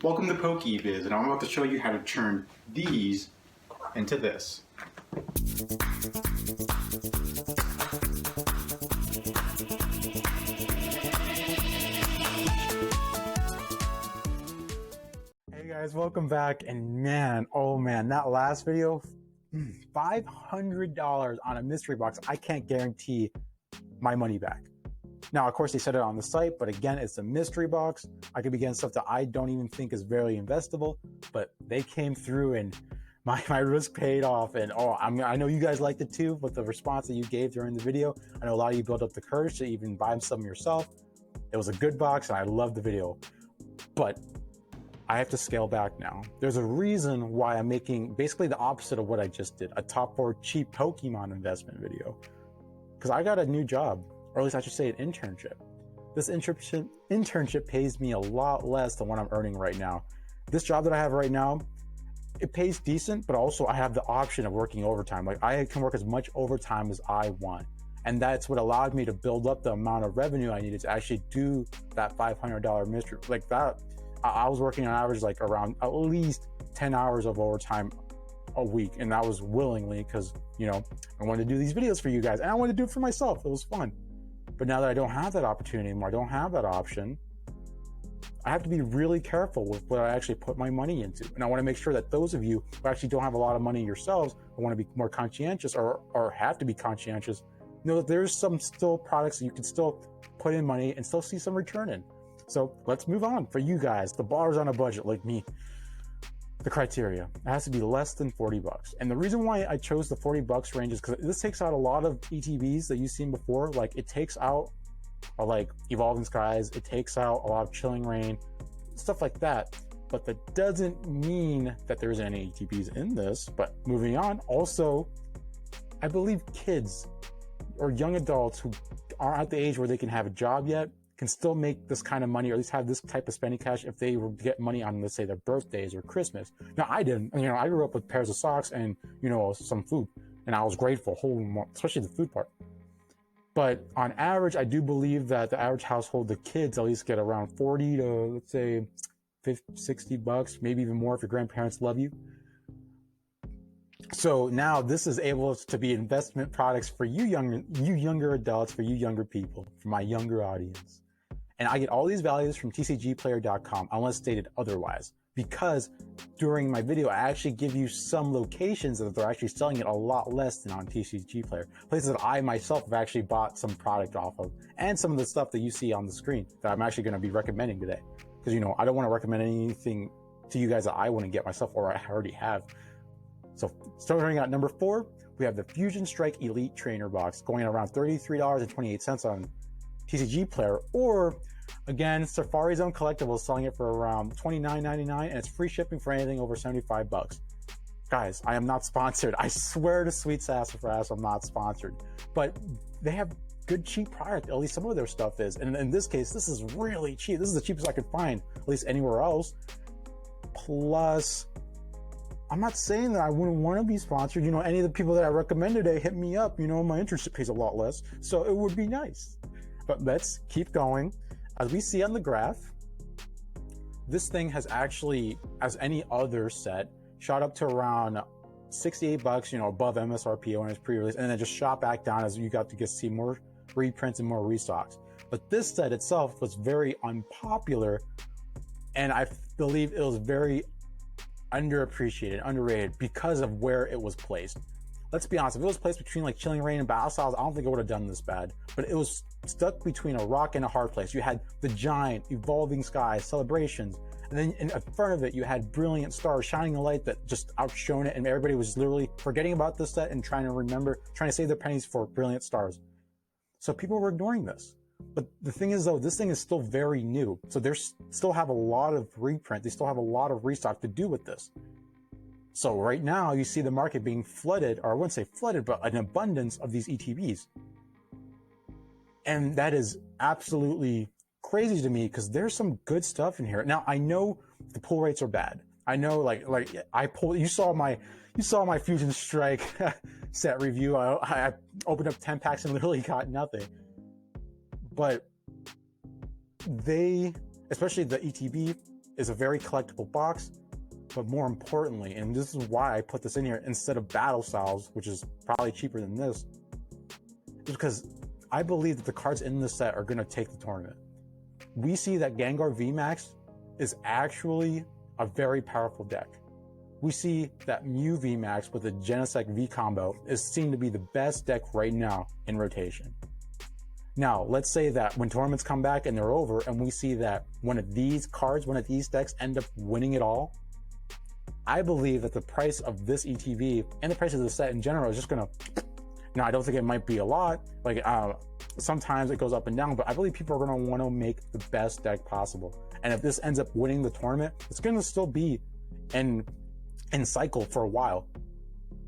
Welcome to PokéBiz, and I'm about to show you how to turn these into this. Hey guys, welcome back. And man, oh man, that last video, $500 on a mystery box. I can't guarantee my money back. Now, of course, they said it on the site, but again, it's a mystery box. I could be getting stuff that I don't even think is very investable, but they came through and my risk paid off. And I know you guys liked it too, but the response that you gave during the video, I know a lot of you built up the courage to even buy some yourself. It was a good box and I loved the video, but I have to scale back now. There's a reason why I'm making basically the opposite of what I just did, a top 4 cheap Pokemon investment video. Because I got a new job, or at least I should say an internship. This internship pays me a lot less than what I'm earning right now. This job that I have right now, it pays decent, but also I have the option of working overtime. Like I can work as much overtime as I want. And that's what allowed me to build up the amount of revenue I needed to actually do that $500 mystery. Like that, I was working on average like around at least 10 hours of overtime a week. And that was willingly because, you know, I wanted to do these videos for you guys and I wanted to do it for myself. It was fun. But now that I don't have that opportunity anymore, I don't have that option, I have to be really careful with what I actually put my money into. And I want to make sure that those of you who actually don't have a lot of money yourselves, or want to be more conscientious or have to be conscientious, know that there's some still products that you can still put in money and still see some return in. So let's move on. For you guys, the bar's on a budget like me. The criteria, it has to be less than 40 bucks. And the reason why I chose the 40 bucks range is because this takes out a lot of ETBs that you've seen before. Like it takes out like Evolving Skies, it takes out a lot of Chilling Reign, stuff like that. But that doesn't mean that there isn't any ETBs in this. But moving on, also, I believe kids or young adults who aren't at the age where they can have a job yet can still make this kind of money, or at least have this type of spending cash if they were to get money on, let's say, their birthdays or Christmas. Now, I didn't. You know, I grew up with pairs of socks and, you know, some food, and I was grateful, especially the food part. But on average, I do believe that the average household, the kids at least get around 40 to, let's say, 50, 60 bucks, maybe even more if your grandparents love you. So now this is able to be investment products for you younger adults, for you younger people, for my younger audience. And I get all these values from tcgplayer.com unless stated otherwise, because during my video, I actually give you some locations that they're actually selling it a lot less than on TCG Player, places that I myself have actually bought some product off of, and some of the stuff that you see on the screen that I'm actually going to be recommending today. Because, you know, I don't want to recommend anything to you guys that I want to get myself or I already have. So starting at number 4, we have the Fusion Strike Elite Trainer Box going around $33.28 on TCG Player, or again, Safari Zone Collectibles selling it for around $29.99, and it's free shipping for anything over 75 bucks. Guys, I am not sponsored. I swear to sweet sassafras, I'm not sponsored. But they have good cheap product, at least some of their stuff is. And in this case, this is really cheap. This is the cheapest I could find, at least anywhere else. Plus, I'm not saying that I wouldn't want to be sponsored. You know, any of the people that I recommend today hit me up. You know, my internship pays a lot less, so it would be nice. But let's keep going. As we see on the graph, this thing has actually, as any other set, shot up to around 68 bucks, you know, above MSRP when it's pre-release, and then just shot back down as you got to see more reprints and more restocks. But this set itself was very unpopular, and I believe it was very underappreciated, underrated because of where it was placed. Let's be honest, if it was placed between like Chilling Reign and Battle Styles, I don't think it would have done this bad. But it was stuck between a rock and a hard place. You had the Giant, Evolving Skies, Celebrations, and then in front of it, you had Brilliant Stars shining a light that just outshone it, and everybody was literally forgetting about this set and trying to save their pennies for Brilliant Stars. So people were ignoring this. But the thing is, though, this thing is still very new. So they still have a lot of reprint. They still have a lot of restock to do with this. So right now, you see the market being flooded, or I wouldn't say flooded, but an abundance of these ETBs. And that is absolutely crazy to me because there's some good stuff in here. Now, I know the pull rates are bad. I know, like I pulled. You saw my Fusion Strike set review. I opened up 10 packs and literally got nothing. But they, especially the ETB, is a very collectible box, but more importantly, and this is why I put this in here instead of Battle Styles, which is probably cheaper than this, is because I believe that the cards in this set are going to take the tournament. We see that Gengar VMAX is actually a very powerful deck. We see that Mew VMAX with the Genesect V combo is seen to be the best deck right now in rotation. Now, let's say that when tournaments come back and they're over and we see that one of these cards, one of these decks end up winning it all, I believe that the price of this ETB and the price of the set in general is just gonna, now I don't think it might be a lot, like sometimes it goes up and down, but I believe people are gonna wanna make the best deck possible. And if this ends up winning the tournament, it's gonna still be in cycle for a while.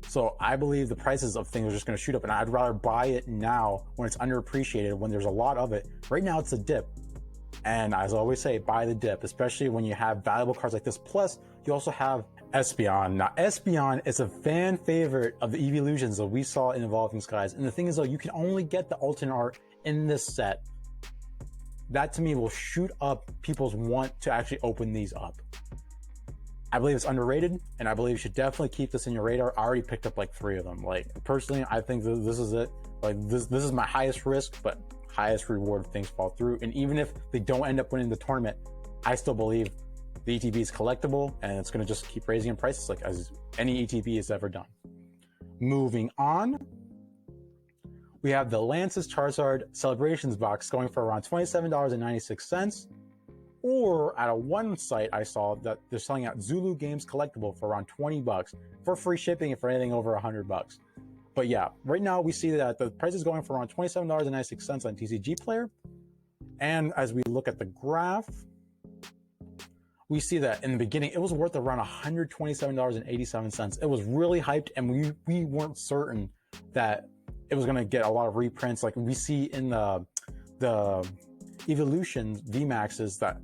So I believe the prices of things are just going to shoot up, and I'd rather buy it now when it's underappreciated, when there's a lot of it. Right now it's a dip, and as I always say, buy the dip, especially when you have valuable cards like this. Plus you also have Espeon. Now Espeon is a fan favorite of the evolutions that we saw in Evolving Skies, and the thing is though, you can only get the alternate art in this set. That to me will shoot up people's want to actually open these up. I believe it's underrated, and I believe you should definitely keep this in your radar. I already picked up like 3 of them. Like personally, I think this is it. Like this is my highest risk, but highest reward if things fall through. And even if they don't end up winning the tournament, I still believe the ETB is collectible, and it's going to just keep raising in prices like as any ETB has ever done. Moving on, we have the Lance's Charizard Celebrations box going for around $27.96. Or at one site I saw that they're selling out Zulu Games collectible for around $20 for free shipping and for anything over $100. But yeah, right now we see that the price is going for around $27.96 on TCG Player. And as we look at the graph, we see that in the beginning it was worth around $127.87. It was really hyped, and we weren't certain that it was going to get a lot of reprints like we see in the Evolution VMAXs that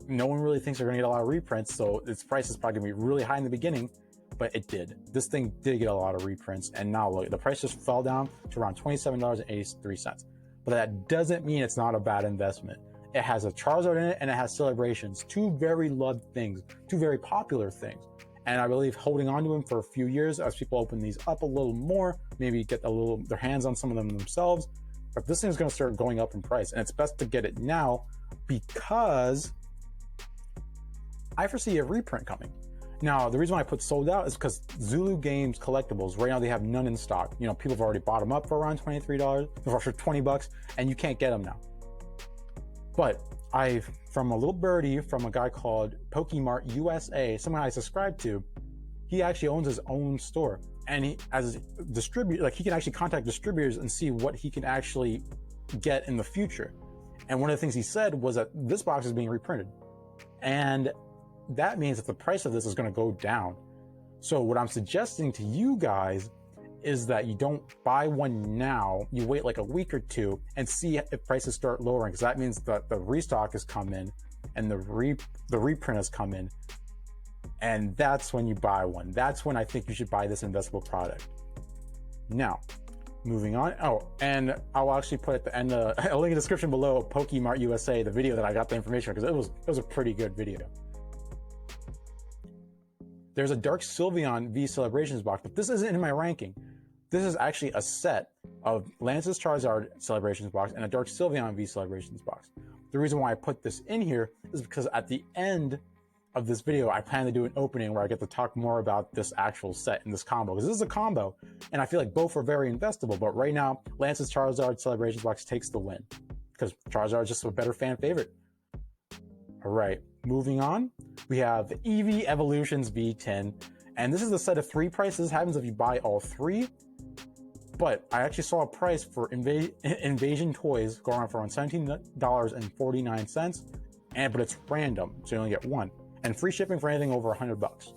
no one really thinks are going to get a lot of reprints, so its price is probably going to be really high in the beginning, but it did. This thing did get a lot of reprints, and now look, the price just fell down to around $27.83. But that doesn't mean it's not a bad investment. It has a Charizard in it, and it has Celebrations, 2 very loved things, 2 very popular things. And I believe holding on to them for a few years as people open these up a little more, maybe get their hands on some of them themselves. But this thing is going to start going up in price, and it's best to get it now because I foresee a reprint coming. Now, the reason why I put sold out is because Zulu Games collectibles, right now they have none in stock. You know, people have already bought them up for around $23, or for $20, and you can't get them now. But from a little birdie from a guy called Pokemart USA, someone I subscribe to, he actually owns his own store. And he, as a distributor, like he can actually contact distributors and see what he can actually get in the future. And one of the things he said was that this box is being reprinted. And that means that the price of this is going to go down. So what I'm suggesting to you guys is that you don't buy one now, you wait like a week or 2 and see if prices start lowering, because that means that the restock has come in and the reprint has come in. And that's when you buy one. That's when I think you should buy this investable product. Now, moving on. Oh, and I'll actually put at the end a link in the description below of Pokemart USA, the video that I got the information, because it was a pretty good video. There's a Dark Sylveon V Celebrations box, but this isn't in my ranking. This is actually a set of Lance's Charizard Celebrations box and a Dark Sylveon V Celebrations box. The reason why I put this in here is because at the end of this video, I plan to do an opening where I get to talk more about this actual set and this combo, because this is a combo, and I feel like both are very investable. But right now, Lance's Charizard Celebrations box takes the win because Charizard is just a better fan favorite. All right, moving on, we have the Eevee Evolutions V10, and this is a set of 3 prices. This happens if you buy all 3. But I actually saw a price for Invasion Toys going on for around $17.49, but it's random, so you only get 1. And free shipping for anything over $100.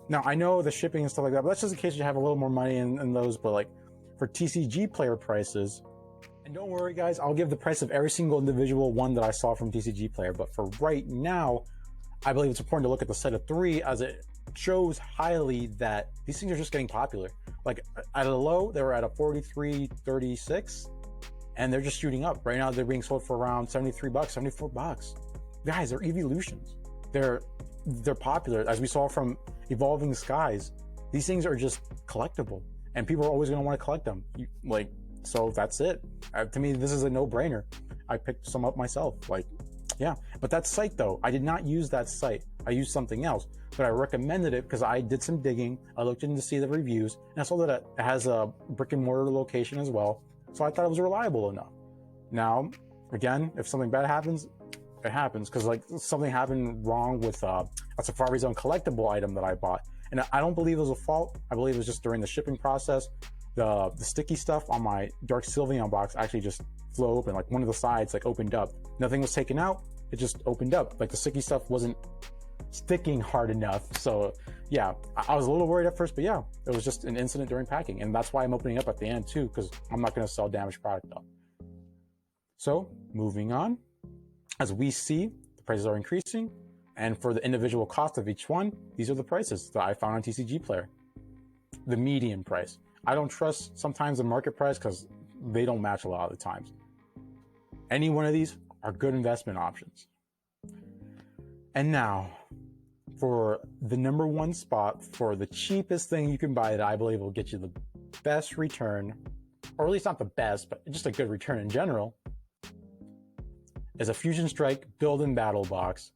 Now, I know the shipping and stuff like that, but that's just in case you have a little more money in those. But like for TCG Player prices, and don't worry guys, I'll give the price of every single individual one that I saw from TCG Player. But for right now, I believe it's important to look at the set of 3, as it shows highly that these things are just getting popular. Like at a low, they were at a $43.36, and they're just shooting up. Right now, they're being sold for around $73, $74. Guys, they're evolutions. They're they're popular. As we saw from Evolving Skies, these things are just collectible, and people are always going to want to collect them. Like, so that's it. To me, this is a no-brainer. I picked some up myself. Like, yeah. But that site, though, I did not use that site. I used something else, but I recommended it because I did some digging. I looked in to see the reviews, and I saw that it has a brick and mortar location as well. So I thought it was reliable enough. Now, again, if something bad happens, it happens, because like something happened wrong with a Safari Zone collectible item that I bought, and I don't believe it was a fault. I believe it was just during the shipping process. The sticky stuff on my Dark Sylveon box actually just flew open, like one of the sides like opened up. Nothing was taken out, it just opened up. Like the sticky stuff wasn't sticking hard enough. So yeah, I was a little worried at first, but yeah, it was just an incident during packing, and that's why I'm opening up at the end too, because I'm not going to sell damaged product though. So moving on. As we see, the prices are increasing, and for the individual cost of each one, these are the prices that I found on TCG Player. The median price. I don't trust sometimes the market price because they don't match a lot of the times. Any one of these are good investment options. And now, for the number one spot for the cheapest thing you can buy that I believe will get you the best return, or at least not the best, but just a good return in general, is a Fusion Strike Build and Battle box.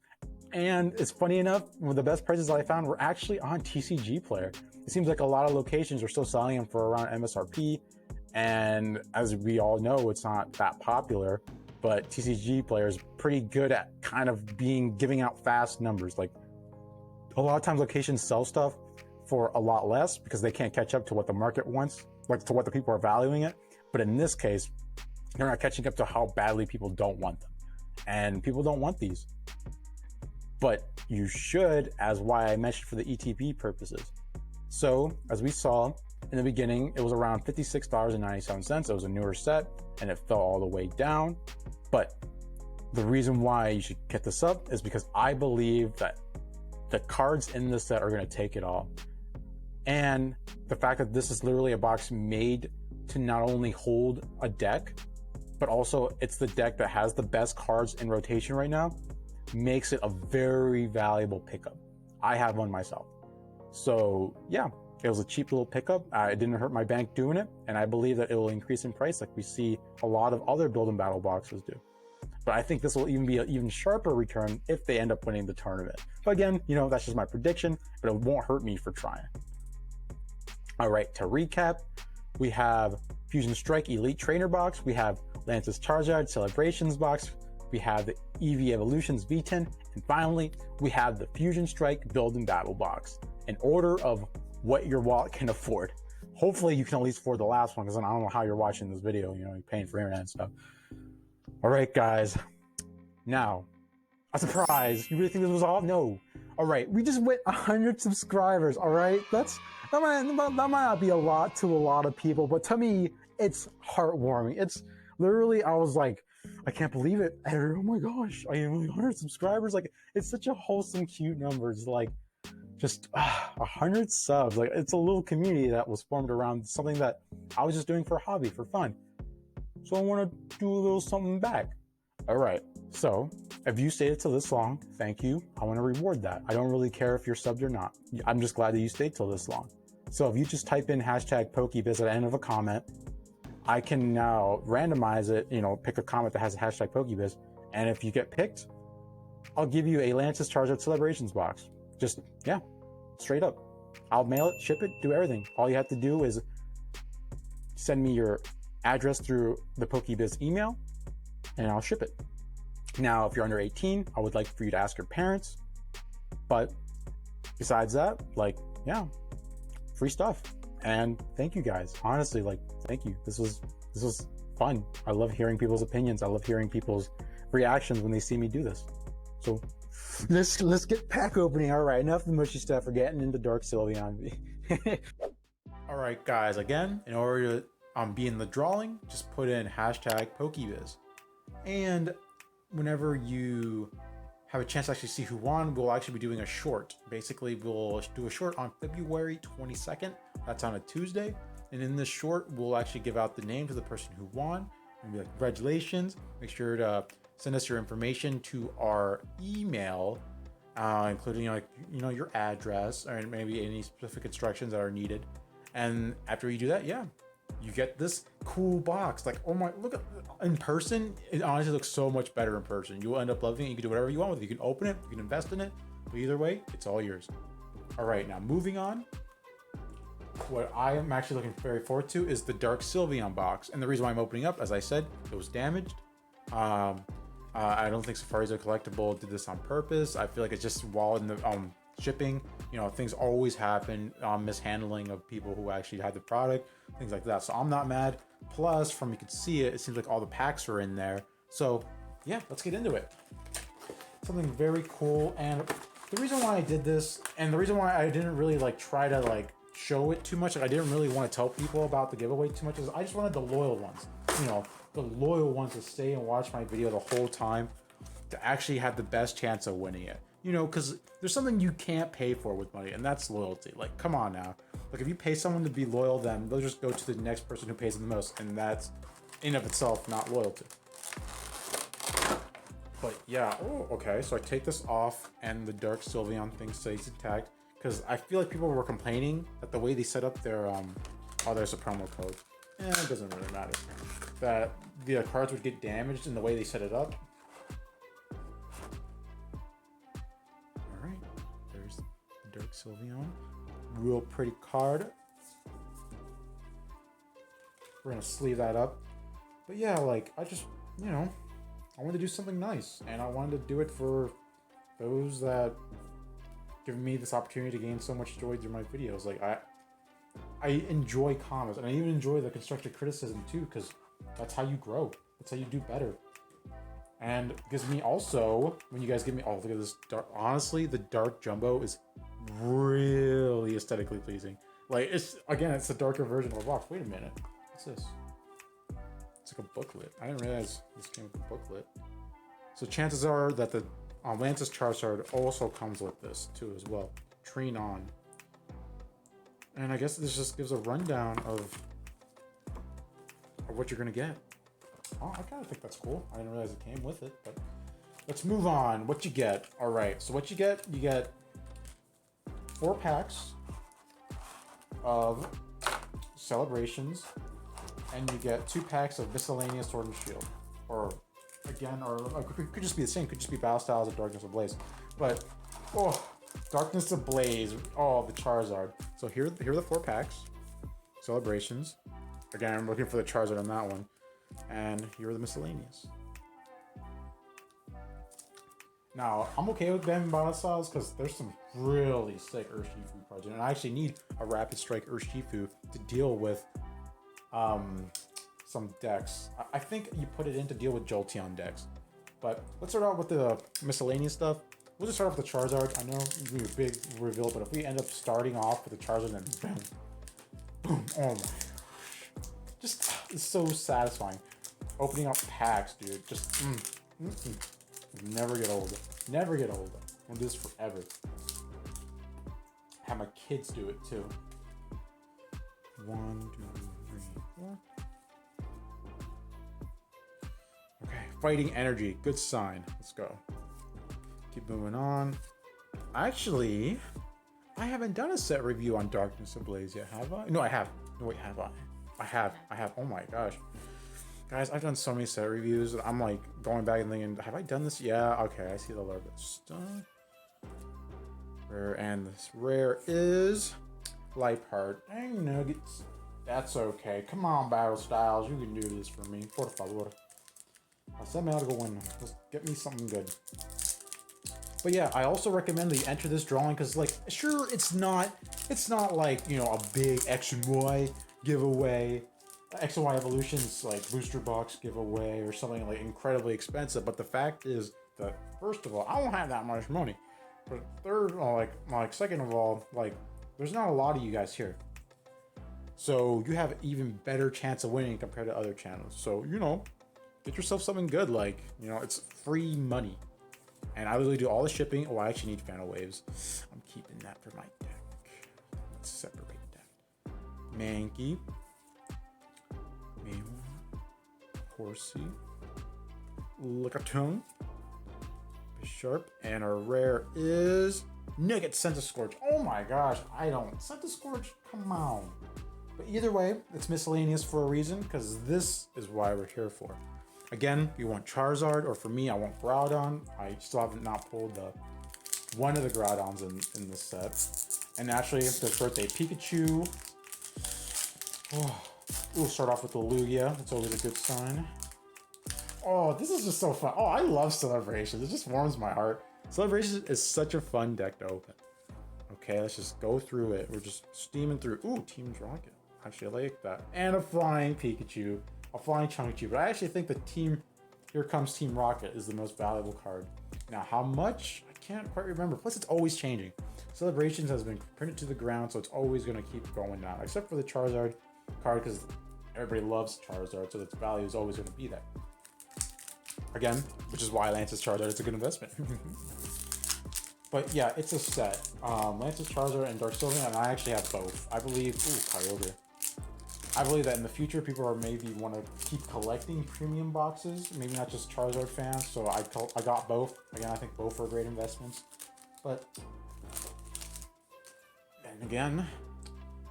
And it's funny enough, one of the best prices I found were actually on TCG Player. It seems like a lot of locations are still selling them for around MSRP, and as we all know, it's not that popular, but TCG Player is pretty good at kind of giving out fast numbers. Like a lot of times locations sell stuff for a lot less because they can't catch up to what the market wants, like to what the people are valuing it. But in this case, they're not catching up to how badly people don't want them. And people don't want these, but you should, as why I mentioned for the ETB purposes. So as we saw in the beginning, it was around $56.97. It was a newer set, and it fell all the way down. But the reason why you should get this up is because I believe that the cards in this set are going to take it all. And the fact that this is literally a box made to not only hold a deck, but also it's the deck that has the best cards in rotation right now, makes it a very valuable pickup. I have one myself. So yeah, it was a cheap little pickup. It didn't hurt my bank doing it, and I believe that it will increase in price like we see a lot of other Build and Battle boxes do. But I think this will even be an even sharper return if they end up winning the tournament. But again, you know, that's just my prediction, but it won't hurt me for trying. All right, to recap, we have Fusion Strike Elite Trainer box, we have Lance's Charizard Celebrations box, we have the Eevee Evolutions V10, and finally, we have the Fusion Strike Build and Battle box, in order of what your wallet can afford. Hopefully you can at least afford the last one, because I don't know how you're watching this video, you know, you're paying for internet and stuff. All right, guys, now, a surprise. You really think this was all? No. All right, we just went 100 subscribers, all right? That might not be a lot to a lot of people, but to me, it's heartwarming. It's literally, I was like, I can't believe it. Oh my gosh, I am 100 subscribers. Like, it's such a wholesome, cute number. It's like, just 100 subs. Like, it's a little community that was formed around something that I was just doing for a hobby, for fun. So I want to do a little something back. All right, so if you stayed till this long, thank you. I want to reward that. I don't really care if you're subbed or not. I'm just glad that you stayed till this long. So if you just type in hashtag PokéBiz at the end of a comment, I can now randomize it, you know, pick a comment that has a hashtag PokéBiz, and if you get picked, I'll give you a Lance's Charizard Celebrations box. Just, yeah, straight up. I'll mail it, ship it, do everything. All you have to do is send me your address through the PokéBiz email, and I'll ship it. Now, if you're under 18, I would like for you to ask your parents, but besides that, like, yeah, free stuff. And thank you guys. Honestly, like, thank you. This was fun. I love hearing people's opinions. I love hearing people's reactions when they see me do this. So let's get pack opening. All right, enough of the mushy stuff. We're getting into Dark Sylveon. All right, guys, again, in order to be in the drawing, just put in hashtag PokéBiz. And whenever you have a chance to actually see who won, we'll actually be doing a short. Basically, we'll do a short on February 22nd. That's on a Tuesday. And in this short, we'll actually give out the names of the person who won and be like, congratulations. Make sure to send us your information to our email, including like your address or maybe any specific instructions that are needed. And after you do that, yeah, you get this cool box. Like, oh my, look at in person. It honestly looks so much better in person. You will end up loving it. You can do whatever you want with it. You can open it. You can invest in it. But either way, it's all yours. All right, now moving on. What I am actually looking very forward to is the Dark Sylveon box. And the reason why I'm opening up, as I said, it was damaged. I don't think Safari's a collectible did this on purpose. I feel like it's just while in the shipping, things always happen, mishandling of people who actually had the product, things like that. So I'm not mad. Plus, from you can see it seems like all the packs are in there. So yeah, let's get into it. Something very cool. And the reason why I did this, and the reason why I didn't really try to show it too much, I didn't really want to tell people about the giveaway too much, is I just wanted the loyal ones, the loyal ones to stay and watch my video the whole time to actually have the best chance of winning it. Because there's something you can't pay for with money, and that's loyalty. Like, come on now. Like, if you pay someone to be loyal, then they'll just go to the next person who pays them the most, and that's in of itself not loyalty. But yeah, okay, so I take this off, and the Dark Sylveon thing stays intact, because I feel like people were complaining that the way they set up their, there's a promo code. It doesn't really matter. That the cards would get damaged in the way they set it up. Alright, there's the Dark Sylveon. Real pretty card. We're gonna sleeve that up. But yeah, I just, I wanted to do something nice. And I wanted to do it for those that give me this opportunity to gain so much joy through my videos. I enjoy comments, and I even enjoy the constructive criticism too, because that's how you grow. That's how you do better. And it gives me also, when you guys give me, look at this dark, honestly, the dark jumbo is really aesthetically pleasing. It's a darker version of a box. Wait a minute, what's this? It's like a booklet. I didn't realize this came with a booklet. So chances are that the Lantis Charizard also comes with this too as well. Train on. And I guess this just gives a rundown of what you're gonna get. Oh, I kind of think that's cool. I didn't realize it came with it, but let's move on. What you get? All right, so what you get 4 packs of Celebrations, and you get 2 packs of Miscellaneous Sword and Shield. Or it could just be the same. Could just be Battle Styles of Darkness Ablaze. But, Darkness Ablaze. The Charizard. So here are the 4 packs. Celebrations. Again, I'm looking for the Charizard on that one. And here are the Miscellaneous. Now, I'm okay with banning Battle Styles because there's some really sick Urshifu cards. And I actually need a Rapid Strike Urshifu to deal with some decks. I think you put it in to deal with Jolteon decks. But let's start out with the Miscellaneous stuff. We'll just start off with the Charizard. I know it's gonna be a big reveal, but if we end up starting off with the Charizard, then boom, boom, oh my gosh. Just, it's so satisfying. Opening up packs, dude. Just, never get old. Never get old. I'll do this forever. Have my kids do it too. 1, 2, 3, 4. Okay, Fighting Energy. Good sign. Let's go. Keep moving on. Actually, I haven't done a set review on Darkness Ablaze yet, have I? No, I have. No, wait, have I? I have. Oh my gosh. Guys, I've done so many set reviews. I'm going back and thinking, have I done this? Yeah, okay, I see the little bit stuff. Rare, and this rare is Liepard. Dang nuggets. That's okay. Come on, Battle Styles. You can do this for me. Por favor. Haceme algo bueno. Just get me something good. But yeah, I also recommend that you enter this drawing because, sure, it's not a big X and Y giveaway, X and Y Evolutions booster box giveaway or something incredibly expensive. But the fact is that, first of all, I don't have that much money. But third, second of all, there's not a lot of you guys here. So you have an even better chance of winning compared to other channels. So, get yourself something good. It's free money. And I literally do all the shipping. Oh, I actually need Final Waves. I'm keeping that for my deck. Let's separate that. Mankey. Horsey. Lickitung. Sharp. And our rare is Nugget Centiskorch. Oh my gosh, I don't. Centiskorch, come on. But either way, it's miscellaneous for a reason, because this is why we're here for. Again, you want Charizard, or for me, I want Groudon. I still haven't not pulled one of the Groudons in this set. And naturally, there's birthday Pikachu. Oh, we'll start off with the Lugia. That's always a good sign. Oh, this is just so fun. Oh, I love Celebrations. It just warms my heart. Celebrations is such a fun deck to open. Okay, let's just go through it. We're just steaming through. Ooh, Team Rocket. Actually, I like that. And a flying Pikachu. A flying Chunky. But I actually think the Team... Here Comes Team Rocket is the most valuable card. Now, how much? I can't quite remember. Plus, it's always changing. Celebrations has been printed to the ground, so it's always going to keep going down. Except for the Charizard card, because everybody loves Charizard, so its value is always going to be there. Again, which is why Lance's Charizard is a good investment. But yeah, it's a set. Lance's Charizard and Dark Sylveon, and I actually have both. I believe... Ooh, Kyogre. I believe that in the future, people are maybe want to keep collecting premium boxes, maybe not just Charizard fans. So I got both. Again, I think both are great investments. But then again,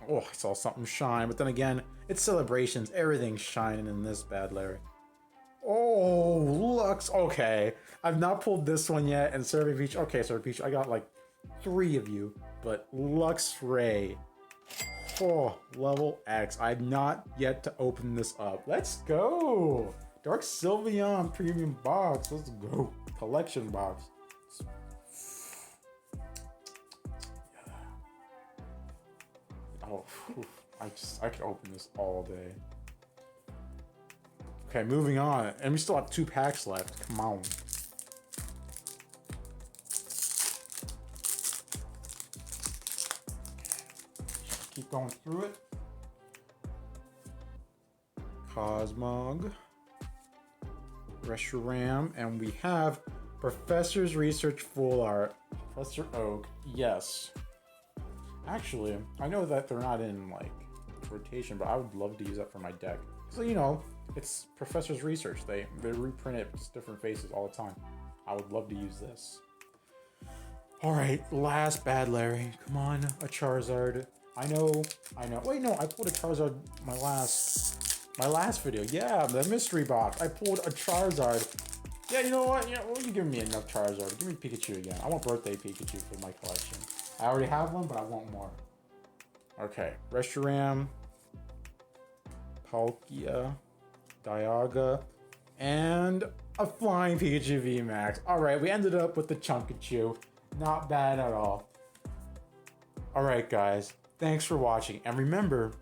oh, I saw something shine. But then again, it's Celebrations. Everything's shining in this bad Larry. Oh, Lux. Okay, I've not pulled this one yet. And Survey Peach. Okay, Survey Peach. I got like 3 of you, but Luxray. Oh, level X. I've not yet to open this up. Let's go. Dark Sylveon premium box. Let's go. Collection box. Oh, I could open this all day. Okay, moving on. And we still have 2 packs left. Come on. Keep going through it. Cosmog, Reshiram, and we have Professor's Research Full Art. Professor Oak, yes. Actually, I know that they're not in like rotation, but I would love to use that for my deck. So you know, it's Professor's Research. They reprint it with just different faces all the time. I would love to use this. All right, last bad Larry. Come on, a Charizard. I know. Wait, no, I pulled a Charizard my last video. Yeah, the mystery box. I pulled a Charizard. Yeah, you know what? Yeah, well, you giving me enough Charizard. Give me Pikachu again. I want birthday Pikachu for my collection. I already have one, but I want more. Okay, Reshiram, Palkia, Dialga, and a flying Pikachu VMAX. All right, we ended up with the Chunkachu. Not bad at all. All right, guys. Thanks for watching, and remember,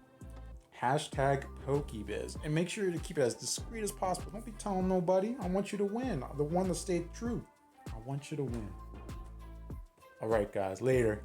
hashtag PokéBiz, and make sure to keep it as discreet as possible. Don't be telling nobody. I want you to win. The one that stayed true. I want you to win. All right, guys, later.